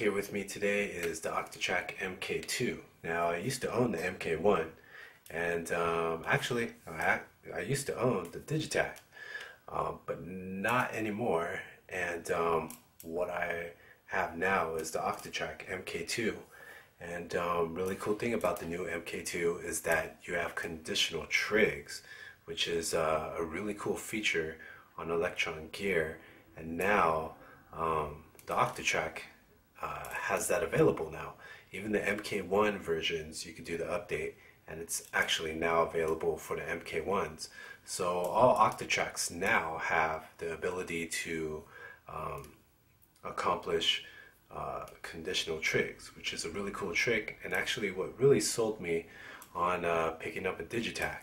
here with me today is the Octatrack MKII. Now, I used to own the MK1, and actually, I used to own the Digitac, but not anymore. And what I have now is the Octatrack MKII. And really cool thing about the new MKII is that you have conditional trigs, which is a really cool feature on Electron gear. And now the Octatrack has that available now. Even the MK1 versions, you can do the update, and it's actually now available for the MK1s. So all Octatracks now have the ability to accomplish conditional trigs, which is a really cool trick, and actually what really sold me on picking up a Digitac.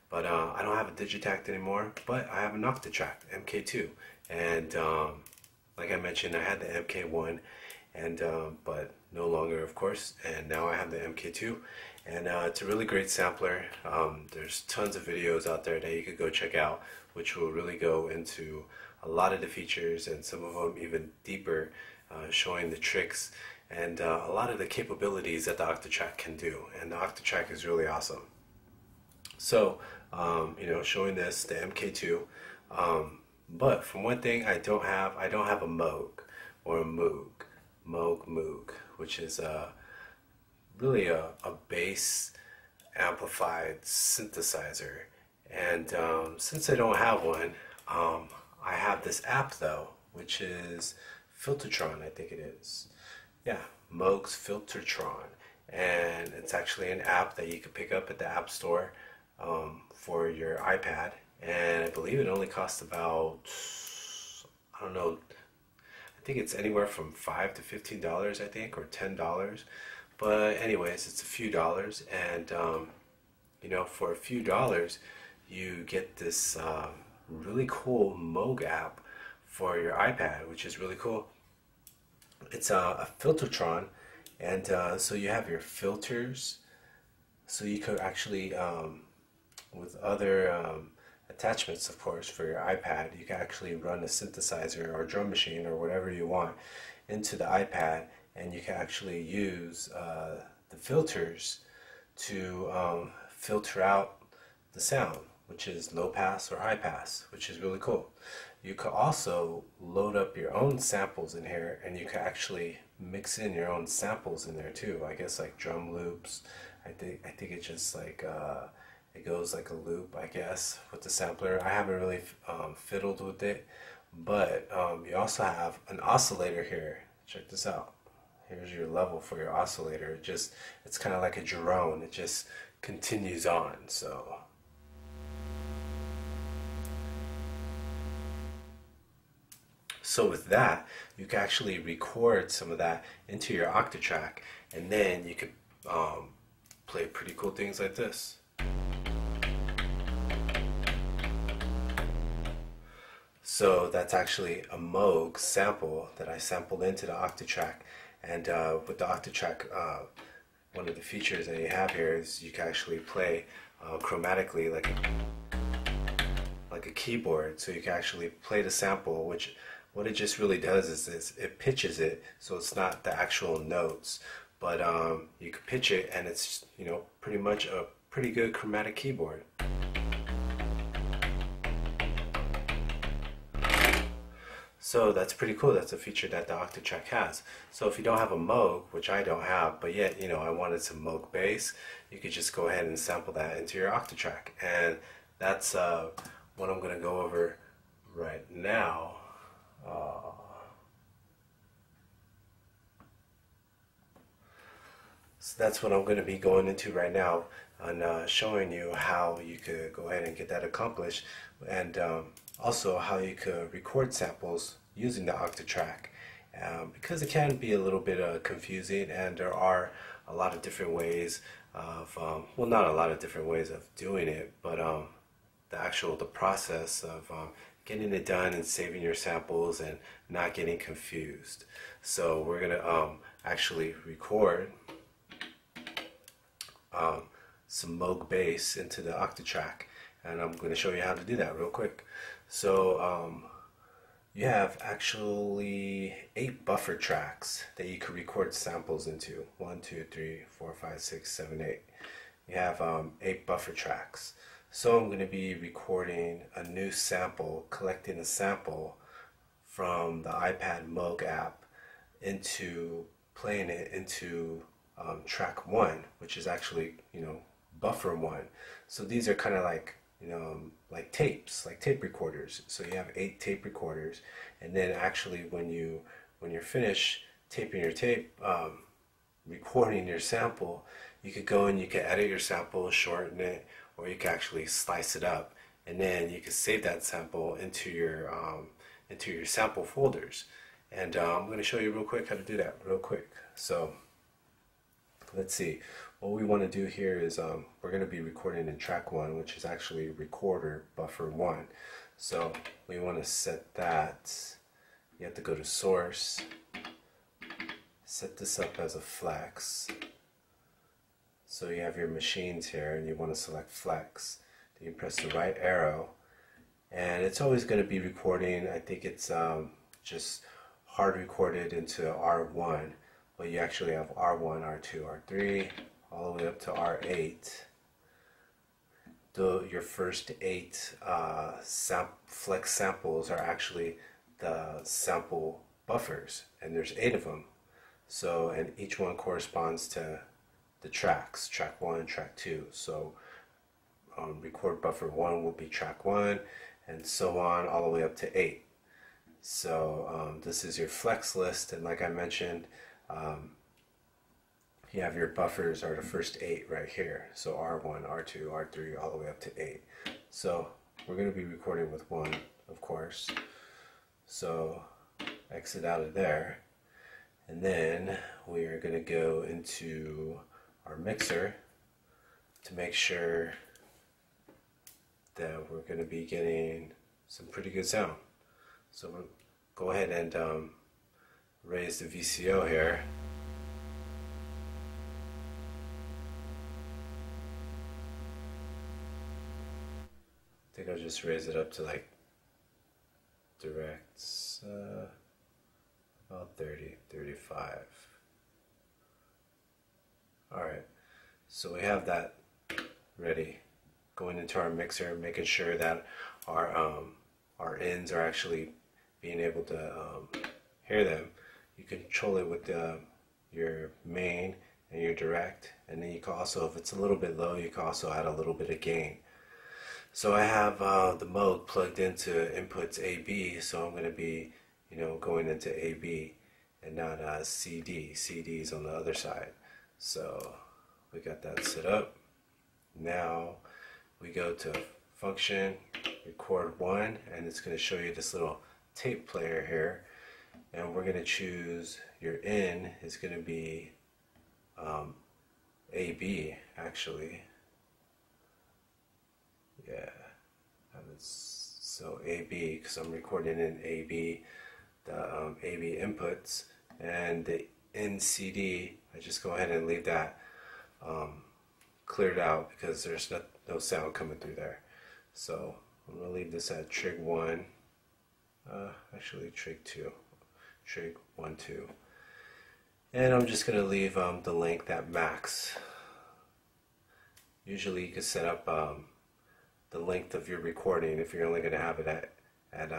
But I don't have a Digitac anymore, but I have an Octatrack MKII, and like I mentioned, I had the MK1, and but no longer, of course, and now I have the MKII, and it's a really great sampler. There's tons of videos out there that you could go check out, which will really go into a lot of the features, and some of them even deeper, showing the tricks and a lot of the capabilities that the Octatrack can do. And the Octatrack is really awesome. So, you know, showing this, the MKII, but from one thing I don't have a Moog or a Moog, which is really a bass amplified synthesizer. And since I don't have one, I have this app though, which is Filtatron, I think it is. Yeah, Moog's Filtatron. And it's actually an app that you can pick up at the App Store for your iPad. And I believe it only costs about, I don't know, I think it's anywhere from $5 to $15, I think, or $10. But anyways, it's a few dollars, and you know, for a few dollars, you get this really cool Moog app for your iPad, which is really cool. It's a Filtatron, and so you have your filters, so you could actually, with other attachments, of course, for your iPad, you can actually run a synthesizer or drum machine or whatever you want into the iPad, and you can actually use the filters to filter out the sound, which is low pass or high pass, which is really cool. You could also load up your own samples in here, and you can actually mix in your own samples in there too. I guess like drum loops. I think it's just like it goes like a loop, I guess, with the sampler. I haven't really fiddled with it, but you also have an oscillator here. Check this out. Here's your level for your oscillator. It's kind of like a drone. It just continues on. So with that, you can actually record some of that into your Octatrack, and then you could play pretty cool things like this. So that's actually a Moog sample that I sampled into the Octatrack. And with the Octatrack, one of the features that you have here is you can actually play chromatically like a keyboard. So you can actually play the sample, which what it just really does is it pitches it, so it's not the actual notes, but you can pitch it, and it's, you know, pretty much a pretty good chromatic keyboard. So that's pretty cool. That's a feature that the Octatrack has. So if you don't have a Moog, which I don't have, but yet, you know, I wanted some Moog bass, you could just go ahead and sample that into your Octatrack. And that's what I'm going to go over right now. So that's what I'm going to be going into right now, and showing you how you could go ahead and get that accomplished, and also how you could record samples using the Octatrack, because it can be a little bit confusing, and there are a lot of different ways of, well, not a lot of different ways of doing it, but the process of getting it done and saving your samples and not getting confused. So we're going to actually record some Moog bass into the Octatrack, and I'm going to show you how to do that real quick. So You have actually 8 buffer tracks that you could record samples into. 1, 2, 3, 4, 5, 6, 7, 8. You have 8 buffer tracks. So I'm going to be recording a new sample, collecting a sample from the iPad Moog app into playing it into track 1, which is actually, buffer 1. So these are kind of like, like tapes, like tape recorders. So you have 8 tape recorders, and then actually when you're finished taping your tape, recording your sample, you could go and you could edit your sample, shorten it, or you could actually slice it up, and then you could save that sample into your sample folders. And I'm going to show you real quick how to do that real quick. So let's see. What we want to do here is we're going to be recording in track 1, which is actually recorder buffer 1. So we want to set that. You have to go to source, set this up as a flex. So you have your machines here and you want to select flex. Then you press the right arrow, and it's always going to be recording. I think it's just hard recorded into R1, but you actually have R1, R2, R3, all the way up to R8. Your first 8 flex samples are actually the sample buffers, and there's 8 of them. So, and each one corresponds to the tracks, track 1, track 2. So record buffer 1 will be track 1, and so on all the way up to 8. So this is your flex list, and like I mentioned, you have your buffers are the first 8 right here. So R1, R2, R3, all the way up to 8. So we're going to be recording with 1, of course. So exit out of there, and then we are going to go into our mixer to make sure that we're going to be getting some pretty good sound. So we'll go ahead and raise the VCO here. I think I'll just raise it up to like directs about 30, 35. Alright, so we have that ready. Going into our mixer, making sure that our ends are actually being able to hear them. You control it with your main and your direct, and then you can also, if it's a little bit low, you can also add a little bit of gain. So I have the Moog plugged into inputs AB, so I'm going to be, going into AB and not CD. CD is on the other side. So we got that set up. Now we go to function, record 1, and it's going to show you this little tape player here. And we're going to choose your in is going to be AB actually. Yeah, so AB, because I'm recording in AB, the AB inputs, and the in CD, I just go ahead and leave that cleared out because there's no sound coming through there. So I'm going to leave this at trig 1, actually trig 2, trig 1, 2. And I'm just going to leave the length at max. Usually you can set up the length of your recording. If you're only going to have it at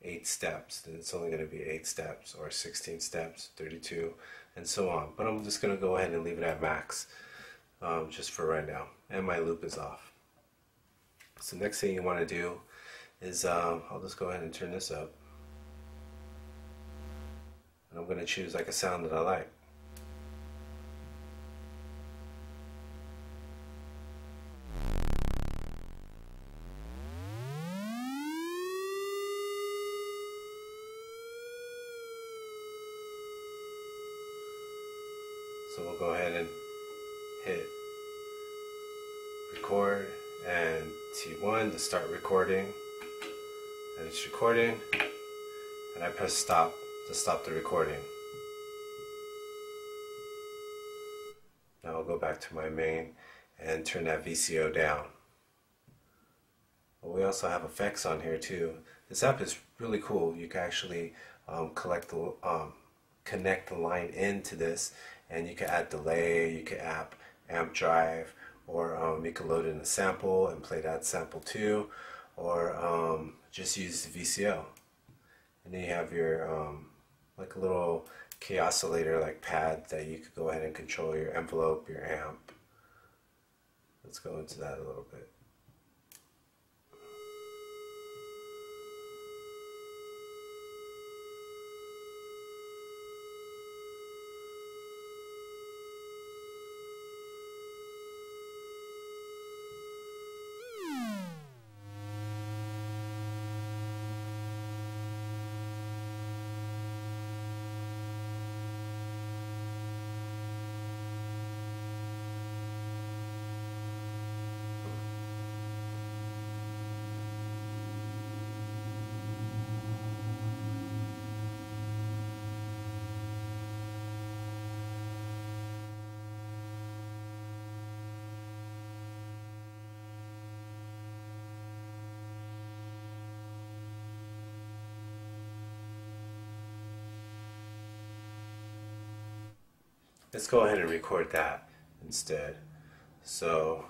8 steps, then it's only going to be 8 steps, or 16 steps, 32, and so on. But I'm just going to go ahead and leave it at max just for right now. And my loop is off. So next thing you want to do is I'll just go ahead and turn this up. And I'm going to choose like a sound that I like. So we'll go ahead and hit record and T1 to start recording, and it's recording, and I press stop to stop the recording. Now I'll go back to my main and turn that VCO down. But we also have effects on here too This app is really cool. You can actually connect the line into this, and you can add delay, you can add amp drive, or you can load in a sample and play that sample too, or just use the VCO. And then you have your like a little key oscillator like pad that you could go ahead and control your envelope, your amp. Let's go into that a little bit. Let's go ahead and record that instead. So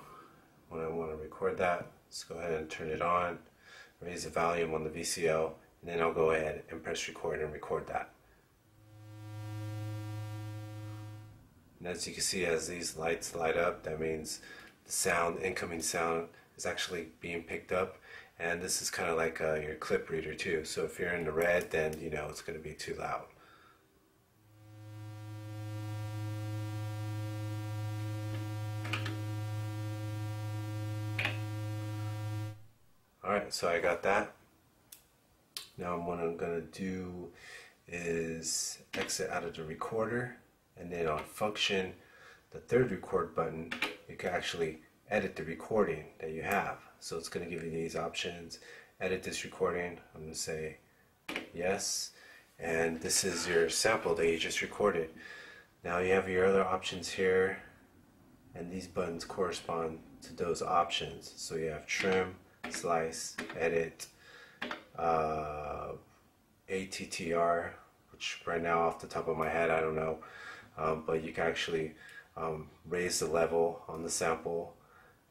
when I want to record that, let's go ahead and turn it on, raise the volume on the VCO, and then I'll go ahead and press record and record that. And as you can see, as these lights light up, that means the sound, incoming sound, is actually being picked up. And this is kind of like your clip reader too. So if you're in the red, then you know it's going to be too loud. Alright, so I got that. Now what I'm going to do is exit out of the recorder, and then on function, the third record button, you can actually edit the recording that you have. So it's going to give you these options. Edit this recording. I'm going to say yes, and this is your sample that you just recorded. Now you have your other options here, and these buttons correspond to those options. So you have trim, slice, edit, ATTR, which right now off the top of my head I don't know, but you can actually raise the level on the sample,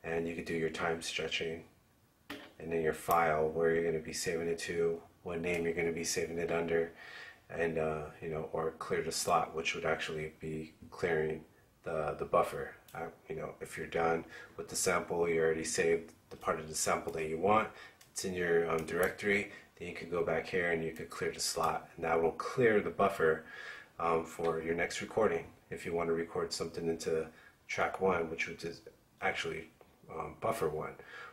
and you can do your time stretching, and then your file, where you're going to be saving it to, what name you're going to be saving it under, and you know, or clear the slot, which would actually be clearing the buffer. You know, if you're done with the sample, you already saved the part of the sample that you want, it's in your directory, then you can go back here and you can clear the slot, and that will clear the buffer for your next recording. If you want to record something into track 1, which would just actually buffer 1,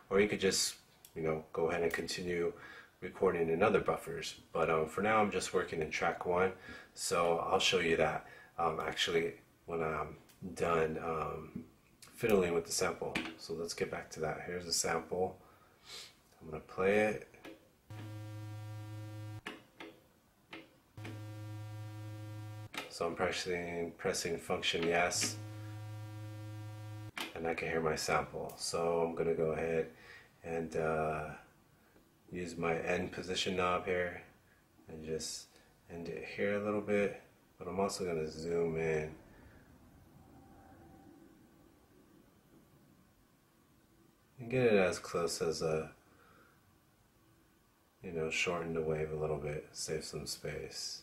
or you could just, you know, go ahead and continue recording in other buffers. But for now I'm just working in track 1, so I'll show you that actually when I'm done fiddling with the sample. So let's get back to that. Here's a sample. I'm going to play it. So I'm pressing function yes, and I can hear my sample. So I'm going to go ahead and use my end position knob here and just end it here a little bit, but I'm also going to zoom in. And get it as close as you know, shorten the wave a little bit, save some space.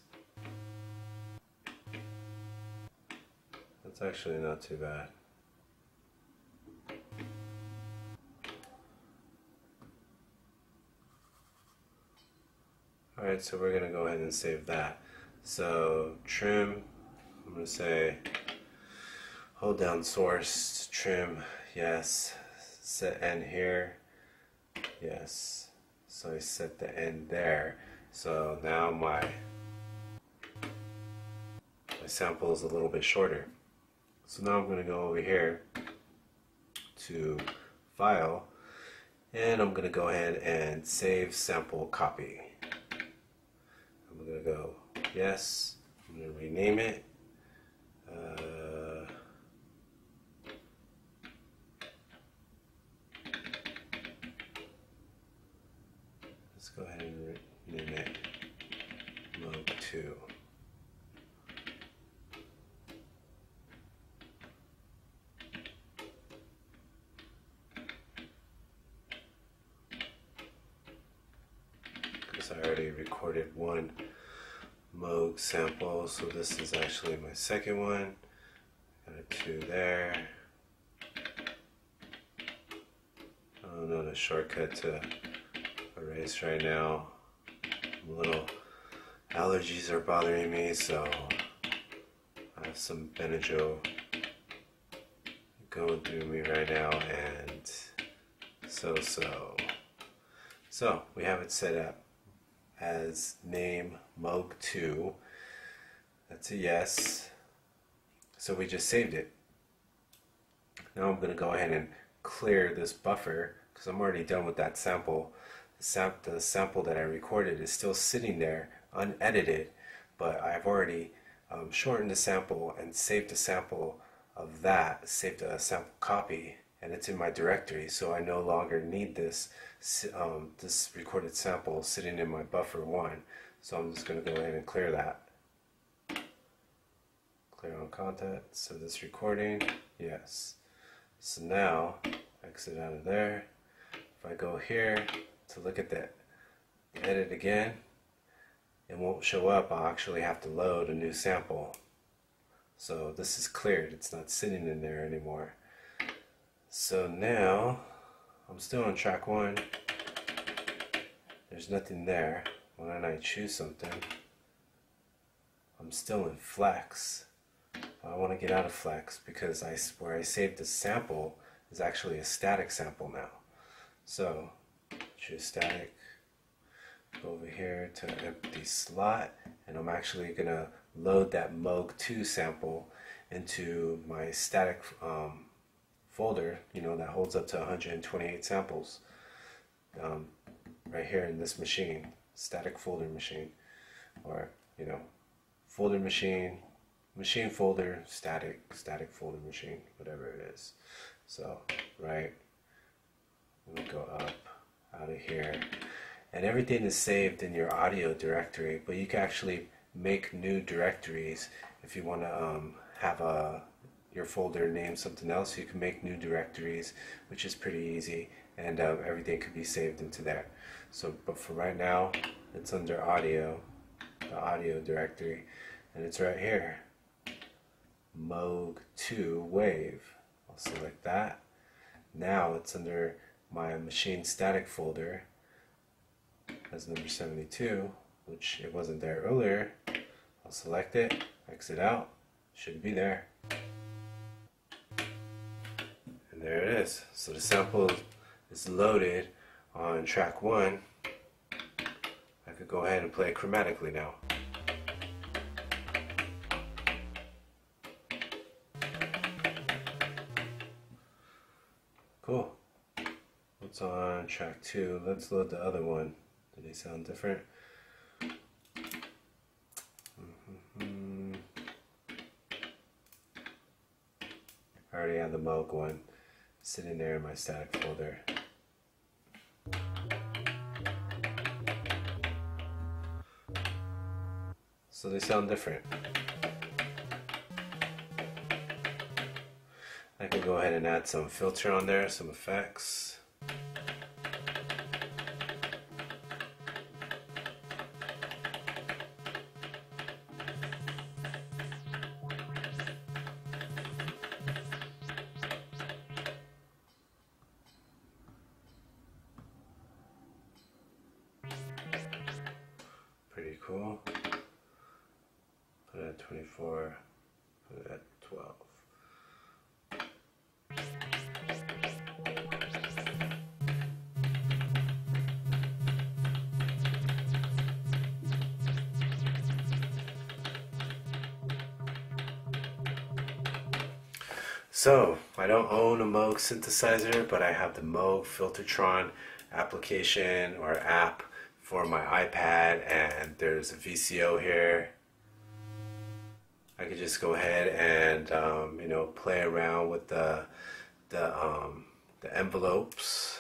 That's actually not too bad. Alright, so we're going to go ahead and save that. So trim, I'm going to say hold down source, trim, yes. Set end here, yes. So I set the end there. So now my sample is a little bit shorter. So now I'm going to go over here to File, and I'm going to go ahead and save sample copy. I'm going to go yes. I'm going to rename it. Let's go ahead and name it Moog 2. Because I already recorded one Moog sample, so this is actually my second one. Got a 2 there. I don't know the shortcut to erase right now. A little allergies are bothering me, so I have some Benadryl going through me right now, and so we have it set up as name Moog 2. That's a yes. So we just saved it. Now I'm going to go ahead and clear this buffer because I'm already done with that sample. The sample that I recorded is still sitting there unedited, but I've already shortened the sample and saved a sample of that, saved a sample copy, and it's in my directory, so I no longer need this this recorded sample sitting in my buffer 1. So I'm just going to go ahead and clear that. Clear on content. So this recording, yes. So now exit out of there. If I go here to look at the edit again, it won't show up. I'll actually have to load a new sample. So this is cleared. It's not sitting in there anymore. So now I'm still on track 1. There's nothing there. When I choose something, I'm still in flex. I want to get out of flex because where I saved the sample is actually a static sample now. So choose static, go over here to empty slot, and I'm actually going to load that Moog 2 sample into my static folder, that holds up to 128 samples, right here in this machine, static folder machine, or folder machine, machine folder, static folder machine, whatever it is. So right, we'll go up out of here, and everything is saved in your audio directory, but you can actually make new directories if you want to have your folder named something else. You can make new directories, which is pretty easy, and everything could be saved into there. So, but for right now, it's under audio, the audio directory, and it's right here, Moog 2 Wave. I'll select that. Now it's under my machine static folder as number 72, which it wasn't there earlier. I'll select it, exit out, should be there. And there it is. So the sample is loaded on track 1. I could go ahead and play it chromatically now. Cool. What's on track 2? Let's load the other one. Do they sound different? I already have the Moog one sitting there in my static folder. So they sound different. I can go ahead and add some filter on there, some effects. Pretty cool. Put it at 24, put it at 12. So, I don't own a Moog synthesizer, but I have the Moog Filtatron application or app for my iPad, and there's a VCO here. I could just go ahead and play around with the envelopes.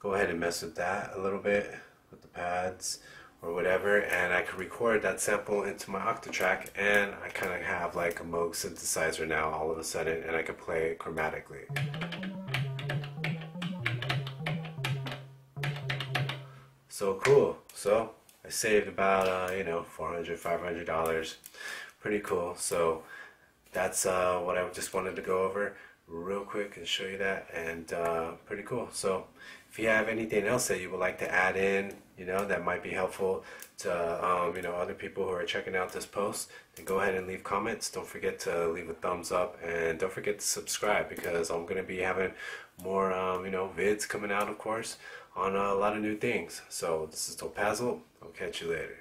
go ahead and mess with that a little bit with the pads or whatever, and I could record that sample into my Octatrack, and I kind of have like a Moog synthesizer now all of a sudden, and I could play it chromatically. So cool. So I saved about you know, $400–500. Pretty cool. So that's what I just wanted to go over real quick and show you that, and pretty cool. So if you have anything else that you would like to add in, you know, that might be helpful to you know, other people who are checking out this post, then go ahead and leave comments. Don't forget to leave a thumbs up, and don't forget to subscribe, because I'm going to be having more you know, vids coming out, of course, on a lot of new things. So this is Topazzle. I'll catch you later.